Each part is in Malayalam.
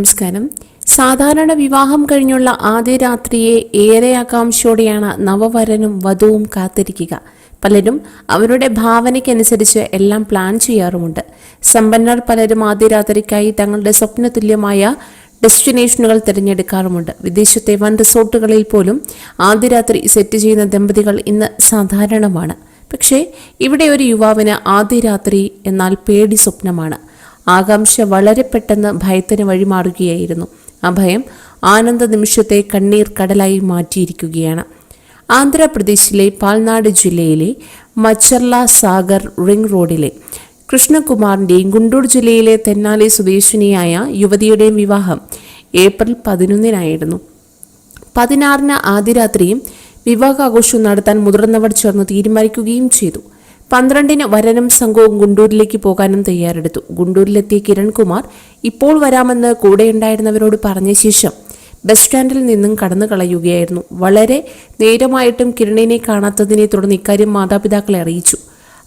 നമസ്കാരം. സാധാരണ വിവാഹം കഴിഞ്ഞുള്ള ആദ്യ രാത്രിയെ ഏറെ ആകാംക്ഷയോടെയാണ് നവവരനും വധുവും കാത്തിരിക്കുക. പലരും അവരുടെ ഭാവനയ്ക്കനുസരിച്ച് എല്ലാം പ്ലാൻ ചെയ്യാറുമുണ്ട്. സമ്പന്നർ പലരും ആദ്യ രാത്രിക്കായി തങ്ങളുടെ സ്വപ്നതുല്യമായ ഡെസ്റ്റിനേഷനുകൾ തിരഞ്ഞെടുക്കാറുമുണ്ട്. വിദേശത്തെ വൻ റിസോർട്ടുകളിൽ പോലും ആദ്യ രാത്രി സെറ്റ് ചെയ്യുന്ന ദമ്പതികൾ ഇന്ന് സാധാരണമാണ്. പക്ഷേ ഇവിടെ ഒരു യുവാവിന് ആദ്യ രാത്രി എന്നാൽ പേടി സ്വപ്നമാണ്. ആകാംക്ഷ വളരെ പെട്ടെന്ന് ഭയത്തിന് വഴിമാറുകയായിരുന്നു. ആ ഭയം ആനന്ദ നിമിഷത്തെ കണ്ണീർ കടലായി മാറ്റിയിരിക്കുകയാണ്. ആന്ധ്രാപ്രദേശിലെ പാൽനാട് ജില്ലയിലെ മച്ചർല സാഗർ റിംഗ് റോഡിലെ കൃഷ്ണകുമാറിന്റെയും ഗുണ്ടൂർ ജില്ലയിലെ തെന്നാലി സ്വദേശിനിയായ യുവതിയുടെയും വിവാഹം ഏപ്രിൽ 11 16 ആദ്യ രാത്രിയും വിവാഹാഘോഷം നടത്താൻ മുതിർന്നവർ ചേർന്ന് തീരുമാനിക്കുകയും ചെയ്തു. 12 വരനും സംഘവും ഗുണ്ടൂരിലേക്ക് പോകാനും തയ്യാറെടുത്തു. ഗുണ്ടൂരിലെത്തിയ കിരൺകുമാർ ഇപ്പോൾ വരാമെന്ന് കൂടെയുണ്ടായിരുന്നവരോട് പറഞ്ഞ ശേഷം ബസ് സ്റ്റാൻഡിൽ നിന്നും കടന്നു കളയുകയായിരുന്നു. വളരെ നേരമായിട്ടും കിരണിനെ കാണാത്തതിനെ തുടർന്ന് ഇക്കാര്യം മാതാപിതാക്കളെ അറിയിച്ചു.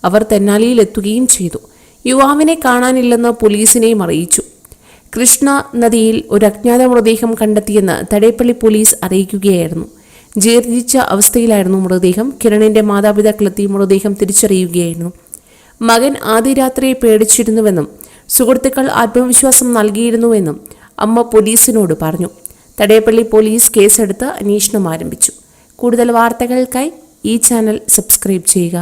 അവർ തെന്നാലിയിൽ എത്തുകയും ചെയ്തു. യുവാവിനെ കാണാനില്ലെന്ന് പോലീസിനെയും അറിയിച്ചു. കൃഷ്ണ നദിയിൽ ഒരു അജ്ഞാത മൃതദേഹം കണ്ടെത്തിയെന്ന് തടേപ്പള്ളി പോലീസ് അറിയിക്കുകയായിരുന്നു. ജീർണിച്ച അവസ്ഥയിലായിരുന്നു മൃതദേഹം. കിരണിന്റെ മാതാപിതാക്കളെത്തി മൃതദേഹം തിരിച്ചറിയുകയായിരുന്നു. മകൻ ആദ്യ രാത്രിയെ പേടിച്ചിരുന്നുവെന്നും സുഹൃത്തുക്കൾ ആത്മവിശ്വാസം നൽകിയിരുന്നുവെന്നും അമ്മ പോലീസിനോട് പറഞ്ഞു. തടേപ്പള്ളി പോലീസ് കേസെടുത്ത് അന്വേഷണം ആരംഭിച്ചു. കൂടുതൽ വാർത്തകൾക്കായി ഈ ചാനൽ സബ്സ്ക്രൈബ് ചെയ്യുക.